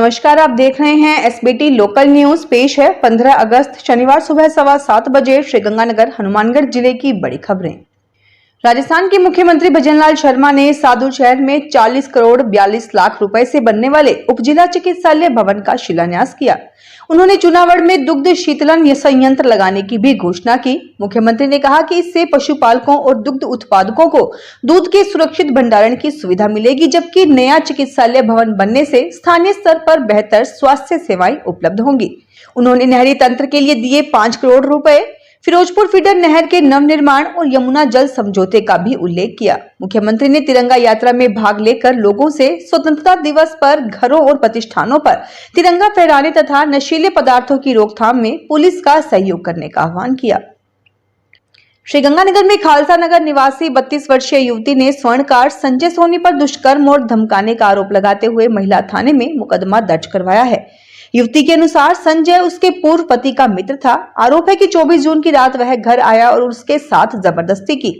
नमस्कार, आप देख रहे हैं एसबीटी लोकल न्यूज। पेश है 15 अगस्त शनिवार सुबह 7:15 बजे श्रीगंगानगर हनुमानगढ़ जिले की बड़ी खबरें। राजस्थान के मुख्यमंत्री भजनलाल शर्मा ने सादुल शहर में 40 करोड़ 42 लाख रुपए से बनने वाले उपजिला चिकित्सालय भवन का शिलान्यास किया। उन्होंने चुनावड़ में दुग्ध शीतलन संयंत्र लगाने की भी घोषणा की। मुख्यमंत्री ने कहा कि इससे पशुपालकों और दुग्ध उत्पादकों को दूध के सुरक्षित भंडारण की सुविधा मिलेगी, जबकि नया चिकित्सालय भवन बनने से स्थानीय स्तर पर बेहतर स्वास्थ्य सेवाएं उपलब्ध होंगी। उन्होंने नहरी तंत्र के लिए दिए 5 करोड़ रुपए, फिरोजपुर फीडर नहर के नवनिर्माण और यमुना जल समझौते का भी उल्लेख किया। मुख्यमंत्री ने तिरंगा यात्रा में भाग लेकर लोगों से स्वतंत्रता दिवस पर घरों और प्रतिष्ठानों पर तिरंगा फहराने तथा नशीले पदार्थों की रोकथाम में पुलिस का सहयोग करने का आह्वान किया। श्रीगंगानगर में खालसा नगर निवासी 32 वर्षीय युवती ने स्वर्णकार संजय सोनी पर दुष्कर्म और धमकाने का आरोप लगाते हुए महिला थाने में मुकदमा दर्ज करवाया है। युवती के अनुसार संजय उसके पूर्व पति का मित्र था। आरोप है कि 24 जून की रात वह घर आया और उसके साथ जबरदस्ती की।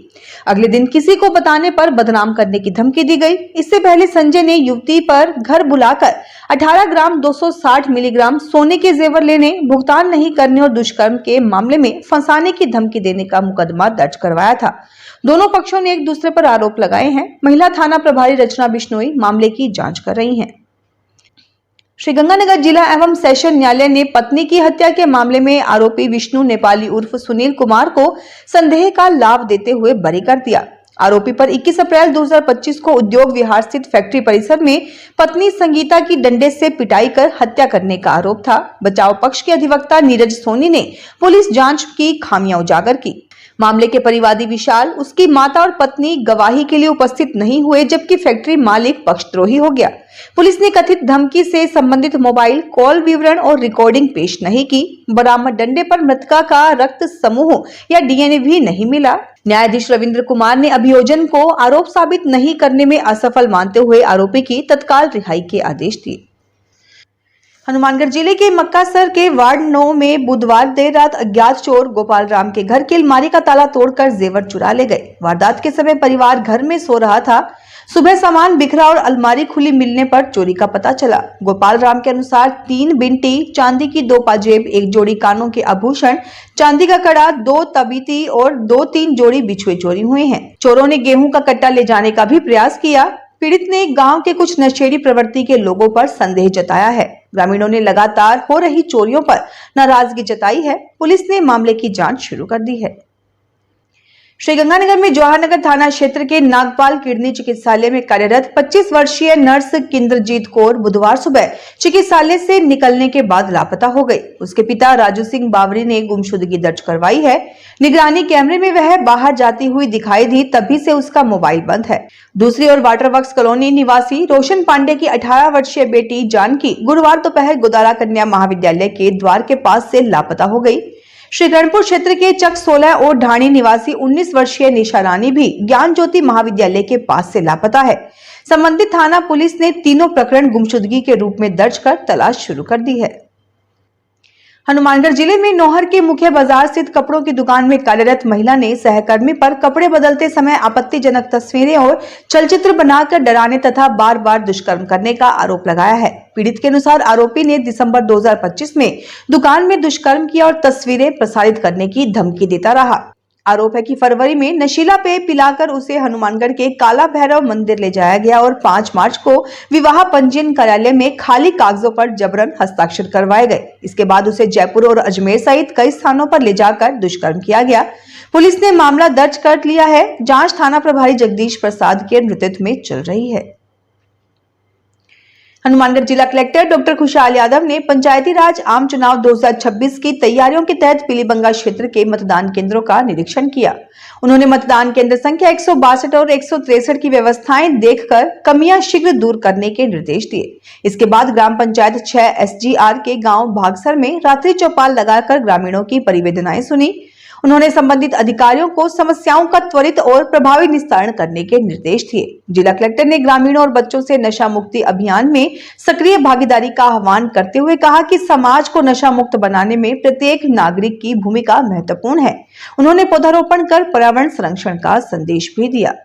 अगले दिन किसी को बताने पर बदनाम करने की धमकी दी गई। इससे पहले संजय ने युवती पर घर बुलाकर 18 ग्राम 260 मिलीग्राम सोने के जेवर लेने, भुगतान नहीं करने और दुष्कर्म के मामले में फंसाने की धमकी देने का मुकदमा दर्ज करवाया था। दोनों पक्षों ने एक दूसरे पर आरोप लगाए हैं। महिला थाना प्रभारी रचना बिश्नोई मामले की जांच कर रही हैं। श्रीगंगानगर जिला एवं सेशन न्यायालय ने पत्नी की हत्या के मामले में आरोपी विष्णु नेपाली उर्फ सुनील कुमार को संदेह का लाभ देते हुए बरी कर दिया। आरोपी पर 21 अप्रैल 2025 को उद्योग विहार स्थित फैक्ट्री परिसर में पत्नी संगीता की डंडे से पिटाई कर हत्या करने का आरोप था। बचाव पक्ष के अधिवक्ता नीरज सोनी ने पुलिस जांच की खामियां उजागर की। मामले के परिवादी विशाल, उसकी माता और पत्नी गवाही के लिए उपस्थित नहीं हुए, जबकि फैक्ट्री मालिक पक्षद्रोही हो गया। पुलिस ने कथित धमकी से संबंधित मोबाइल कॉल विवरण और रिकॉर्डिंग पेश नहीं की। बरामद डंडे पर मृतका का रक्त समूह या डीएनए भी नहीं मिला। न्यायाधीश रविंद्र कुमार ने अभियोजन को आरोप साबित नहीं करने में असफल मानते हुए आरोपी की तत्काल रिहाई के आदेश दिए। हनुमानगढ़ जिले के मक्कासर के वार्ड 9 में बुधवार देर रात अज्ञात चोर गोपाल राम के घर की अलमारी का ताला तोड़कर जेवर चुरा ले गए। वारदात के समय परिवार घर में सो रहा था। सुबह सामान बिखरा और अलमारी खुली मिलने पर चोरी का पता चला। गोपाल राम के अनुसार 3 बिंटी, चांदी की 2 पाजेब, 1 जोड़ी कानों के आभूषण, चांदी का कड़ा, 2 तबीती और 2-3 जोड़ी बिछुए चोरी हुए हैं। चोरों ने गेहूं का कट्टा ले जाने का भी प्रयास किया। पीड़ित ने गांव के कुछ नशेड़ी प्रवृत्ति के लोगों पर संदेह जताया है। ग्रामीणों ने लगातार हो रही चोरियों पर नाराजगी जताई है। पुलिस ने मामले की जांच शुरू कर दी है। श्रीगंगानगर में जवाहरनगर थाना क्षेत्र के नागपाल किडनी चिकित्सालय में कार्यरत 25 वर्षीय नर्स किंद्रजीत कौर बुधवार सुबह चिकित्सालय से निकलने के बाद लापता हो गई। उसके पिता राजू सिंह बावरी ने गुमशुदगी दर्ज करवाई है। निगरानी कैमरे में वह बाहर जाती हुई दिखाई दी, तभी से उसका मोबाइल बंद है। दूसरी ओर वाटरवर्क्स कॉलोनी निवासी रोशन पांडे की 18 वर्षीय बेटी जानकी गुरुवार दोपहर गोदारा कन्या महाविद्यालय के द्वार के पास से लापता हो गई। श्रीगणपुर क्षेत्र के चक 16 और ढाणी निवासी 19 वर्षीय निशा रानी भी ज्ञान ज्योति महाविद्यालय के पास से लापता है। संबंधित थाना पुलिस ने तीनों प्रकरण गुमशुदगी के रूप में दर्ज कर तलाश शुरू कर दी है। हनुमानगढ़ जिले में नौहर के मुख्य बाजार स्थित कपड़ों की दुकान में कार्यरत महिला ने सहकर्मी पर कपड़े बदलते समय आपत्तिजनक तस्वीरें और चलचित्र बनाकर डराने तथा बार बार दुष्कर्म करने का आरोप लगाया है। पीड़ित के अनुसार आरोपी ने दिसंबर 2025 में दुकान में दुष्कर्म किया और तस्वीरें प्रसारित करने की धमकी देता रहा। आरोप है कि फरवरी में नशीला पेय पिलाकर उसे हनुमानगढ़ के काला भैरव मंदिर ले जाया गया और 5 मार्च को विवाह पंजीयन कार्यालय में खाली कागजों पर जबरन हस्ताक्षर करवाए गए। इसके बाद उसे जयपुर और अजमेर सहित कई स्थानों पर ले जाकर दुष्कर्म किया गया। पुलिस ने मामला दर्ज कर लिया है। जांच थाना प्रभारी जगदीश प्रसाद के नेतृत्व में चल रही है। हनुमानगढ़ जिला कलेक्टर डॉक्टर खुशहाल यादव ने पंचायती राज आम चुनाव 2026 की तैयारियों के तहत पीलीबंगा क्षेत्र के मतदान केंद्रों का निरीक्षण किया। उन्होंने मतदान केंद्र संख्या 162 और 163 की व्यवस्थाएं देखकर कमियां शीघ्र दूर करने के निर्देश दिए। इसके बाद ग्राम पंचायत 6 SGR के गांव भागसर में रात्रि चौपाल लगाकर ग्रामीणों की परिवेदनाएं सुनी। उन्होंने संबंधित अधिकारियों को समस्याओं का त्वरित और प्रभावी निस्तारण करने के निर्देश दिए। जिला कलेक्टर ने ग्रामीणों और बच्चों से नशा मुक्ति अभियान में सक्रिय भागीदारी का आह्वान करते हुए कहा कि समाज को नशा मुक्त बनाने में प्रत्येक नागरिक की भूमिका महत्वपूर्ण है। उन्होंने पौधारोपण कर पर्यावरण संरक्षण का संदेश भी दिया।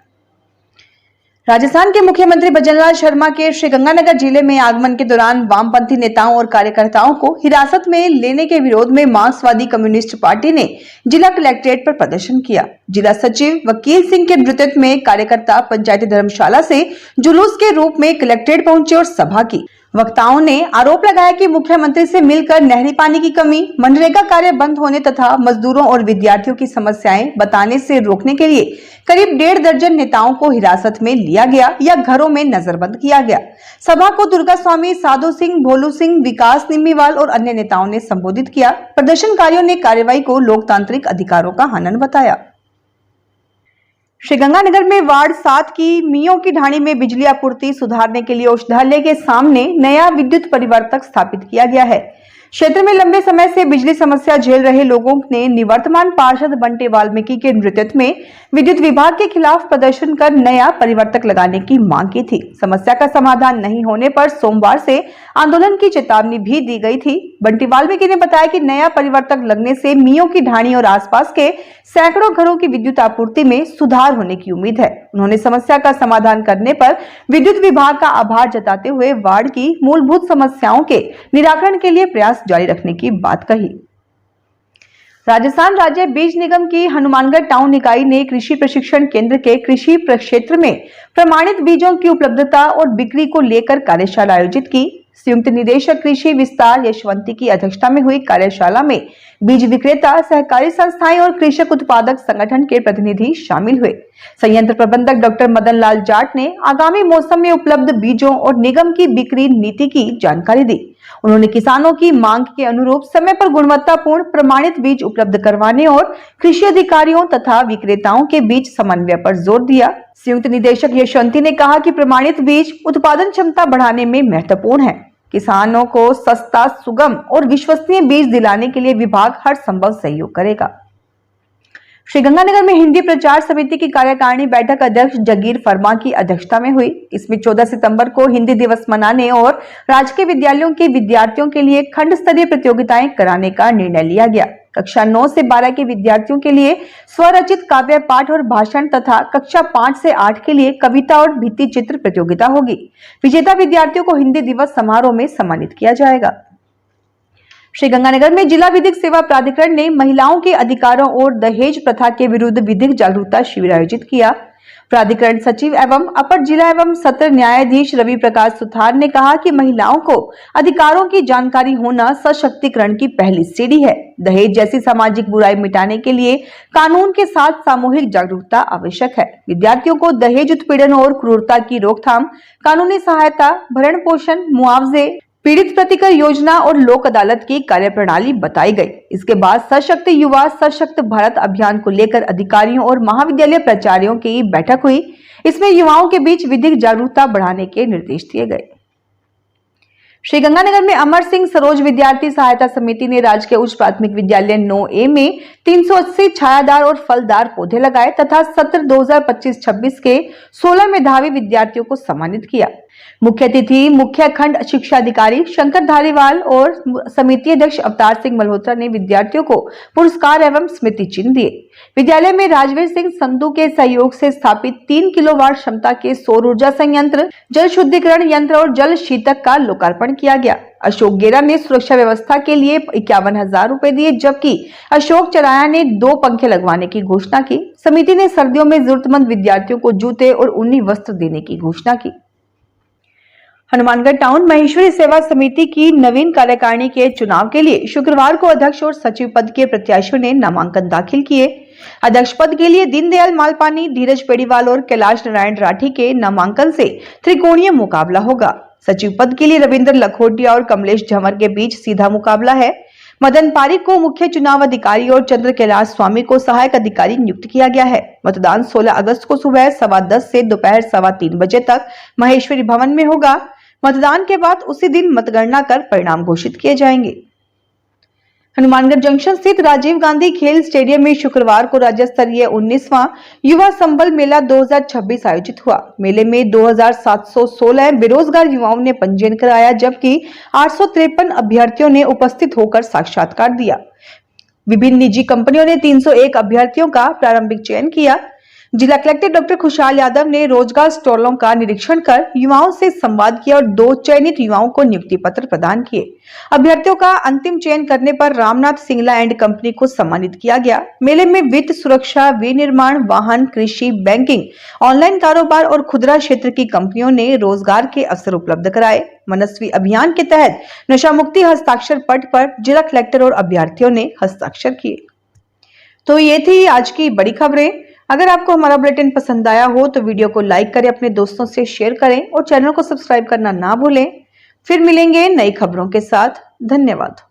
राजस्थान के मुख्यमंत्री भजनलाल शर्मा के श्रीगंगानगर जिले में आगमन के दौरान वामपंथी नेताओं और कार्यकर्ताओं को हिरासत में लेने के विरोध में मार्क्सवादी कम्युनिस्ट पार्टी ने जिला कलेक्ट्रेट पर प्रदर्शन किया। जिला सचिव वकील सिंह के नेतृत्व में कार्यकर्ता पंचायती धर्मशाला से जुलूस के रूप में कलेक्ट्रेट पहुंचे और सभा की। वक्ताओं ने आरोप लगाया कि मुख्यमंत्री से मिलकर नहरी पानी की कमी, मनरेगा कार्य बंद होने तथा मजदूरों और विद्यार्थियों की समस्याएं बताने से रोकने के लिए करीब 1.5 दर्जन नेताओं को हिरासत में लिया गया या घरों में नजरबंद किया गया। सभा को दुर्गा स्वामी, साधु सिंह, भोलू सिंह, विकास निम्मीवाल और अन्य नेताओं ने संबोधित किया। प्रदर्शनकारियों ने कार्रवाई को लोकतांत्रिक अधिकारों का हनन बताया। श्रीगंगानगर में वार्ड 7 की मियों की ढाणी में बिजली आपूर्ति सुधारने के लिए औषधालय के सामने नया विद्युत परिवर्तक स्थापित किया गया है। क्षेत्र में लंबे समय से बिजली समस्या झेल रहे लोगों ने निवर्तमान पार्षद बंटे वाल्मीकि के नेतृत्व में विद्युत विभाग के खिलाफ प्रदर्शन कर नया परिवर्तक लगाने की मांग की थी। समस्या का समाधान नहीं होने पर सोमवार से आंदोलन की चेतावनी भी दी गई थी। बंटी वाल्मीकि ने बताया कि नया परिवर्तक लगने से मियों की ढाणी और आसपास के सैकड़ों घरों की विद्युत आपूर्ति में सुधार होने की उम्मीद है। उन्होंने समस्या का समाधान करने पर विद्युत विभाग का आभार जताते हुए वार्ड की मूलभूत समस्याओं के निराकरण के लिए प्रयास जारी रखने की बात कही। राजस्थान राज्य बीज निगम की हनुमानगढ़ टाउन इकाई ने कृषि प्रशिक्षण केंद्र के कृषि प्रक्षेत्र में प्रमाणित बीजों की उपलब्धता और बिक्री को लेकर कार्यशाला आयोजित की। संयुक्त निदेशक कृषि विस्तार यशवंती की अध्यक्षता में हुई कार्यशाला में बीज विक्रेता, सहकारी संस्थाएं और कृषक उत्पादक संगठन के प्रतिनिधि शामिल हुए। संयंत्र प्रबंधक डॉक्टर मदन लाल जाट ने आगामी मौसम में उपलब्ध बीजों और निगम की बिक्री नीति की जानकारी दी। उन्होंने किसानों की मांग के अनुरूप समय पर गुणवत्तापूर्ण प्रमाणित बीज उपलब्ध करवाने और कृषि अधिकारियों तथा विक्रेताओं के बीच समन्वय पर जोर दिया। संयुक्त निदेशक यशवंती ने कहा कि प्रमाणित बीज उत्पादन क्षमता बढ़ाने में महत्वपूर्ण है। किसानों को सस्ता, सुगम और विश्वसनीय बीज दिलाने के लिए विभाग हर संभव सहयोग करेगा। श्रीगंगानगर में हिंदी प्रचार समिति की कार्यकारिणी बैठक अध्यक्ष जगीर फरमा की अध्यक्षता में हुई। इसमें 14 सितंबर को हिंदी दिवस मनाने और राजकीय विद्यालयों के विद्यार्थियों के लिए खंड स्तरीय प्रतियोगिताएं कराने का निर्णय लिया गया। कक्षा 9 से 12 के विद्यार्थियों के लिए स्वरचित काव्य पाठ और भाषण तथा कक्षा 5 से 8 के लिए कविता और भित्ति चित्र प्रतियोगिता होगी। विजेता विद्यार्थियों को हिंदी दिवस समारोह में सम्मानित किया जाएगा। श्रीगंगानगर में जिला विधिक सेवा प्राधिकरण ने महिलाओं के अधिकारों और दहेज प्रथा के विरुद्ध विधिक जागरूकता शिविर आयोजित किया। प्राधिकरण सचिव एवं अपर जिला एवं सत्र न्यायाधीश रवि प्रकाश सुथार ने कहा कि महिलाओं को अधिकारों की जानकारी होना सशक्तिकरण की पहली सीढ़ी है। दहेज जैसी सामाजिक बुराई मिटाने के लिए कानून के साथ सामूहिक जागरूकता आवश्यक है। विद्यार्थियों को दहेज उत्पीड़न और क्रूरता की रोकथाम, कानूनी सहायता, भरण पोषण, मुआवजे, पीड़ित प्रतिकर योजना और लोक अदालत की कार्यप्रणाली बताई गई। इसके बाद सशक्त युवा सशक्त भारत अभियान को लेकर अधिकारियों और महाविद्यालय प्राचार्यों की बैठक हुई। इसमें युवाओं के बीच विधिक जागरूकता बढ़ाने के निर्देश दिए गए। श्रीगंगानगर में अमर सिंह सरोज विद्यार्थी सहायता समिति ने राजकीय उच्च प्राथमिक विद्यालय 9A में 380 छायादार और फलदार पौधे लगाए तथा सत्र 2025-26 के 16 मेधावी विद्यार्थियों को सम्मानित किया। मुख्य अतिथि मुख्य खंड शिक्षा अधिकारी शंकर धारीवाल और समिति अध्यक्ष अवतार सिंह मल्होत्रा ने विद्यार्थियों को पुरस्कार एवं स्मृति चिन्ह दिए। विद्यालय में राजवीर सिंह संधू के सहयोग से स्थापित 3 किलोवाट क्षमता के सौर ऊर्जा संयंत्र, जल शुद्धिकरण यंत्र और जल शीतक का लोकार्पण किया गया। अशोक गेरा ने सुरक्षा व्यवस्था के लिए 51,000 रुपए दिए, जबकि अशोक चराया ने 2 पंखे लगवाने की घोषणा की। समिति ने सर्दियों में जरूरतमंद विद्यार्थियों को जूते और ऊनी वस्त्र देने की घोषणा की। हनुमानगढ़ टाउन महेश्वरी सेवा समिति की नवीन कार्यकारिणी के चुनाव के लिए शुक्रवार को अध्यक्ष और सचिव पद के प्रत्याशियों ने नामांकन दाखिल किए। अध्यक्ष पद के लिए दीनदयाल मालपानी, धीरज पेड़ीवाल और कैलाश नारायण राठी के नामांकन से त्रिकोणीय मुकाबला होगा। सचिव पद के लिए रविंद्र लखोटिया और कमलेश झंवर के बीच सीधा मुकाबला है। मदन पारिक को मुख्य चुनाव अधिकारी और चंद्र कैलाश स्वामी को सहायक अधिकारी नियुक्त किया गया है। मतदान 16 अगस्त को सुबह 10:15 से दोपहर 3:15 बजे तक महेश्वरी भवन में होगा। मतदान के बाद उसी दिन मतगणना कर परिणाम घोषित किए जाएंगे। हनुमानगढ़ जंक्शन स्थित राजीव गांधी खेल स्टेडियम में शुक्रवार को राज्य स्तरीय 19वां युवा संबल मेला 2026 आयोजित हुआ। मेले में 2716 बेरोजगार युवाओं ने पंजीयन कराया, जबकि 853 अभ्यर्थियों ने उपस्थित होकर साक्षात्कार दिया। विभिन्न निजी कंपनियों ने 301 अभ्यर्थियों का प्रारंभिक चयन किया। जिला कलेक्टर डॉक्टर खुशहाल यादव ने रोजगार स्टॉलों का निरीक्षण कर युवाओं से संवाद किया और 2 चयनित युवाओं को नियुक्ति पत्र प्रदान किए। अभ्यर्थियों का अंतिम चयन करने पर रामनाथ सिंगला एंड कंपनी को सम्मानित किया गया। मेले में वित्त, सुरक्षा, विनिर्माण, वाहन, कृषि, बैंकिंग, ऑनलाइन कारोबार और खुदरा क्षेत्र की कंपनियों ने रोजगार के अवसर उपलब्ध कराए। मनस्वी अभियान के तहत नशा मुक्ति हस्ताक्षर पट पर जिला कलेक्टर और अभ्यर्थियों ने हस्ताक्षर किए। तो ये थी आज की बड़ी खबरें। अगर आपको हमारा बुलेटिन पसंद आया हो तो वीडियो को लाइक करें, अपने दोस्तों से शेयर करें और चैनल को सब्सक्राइब करना ना भूलें। फिर मिलेंगे नई खबरों के साथ। धन्यवाद।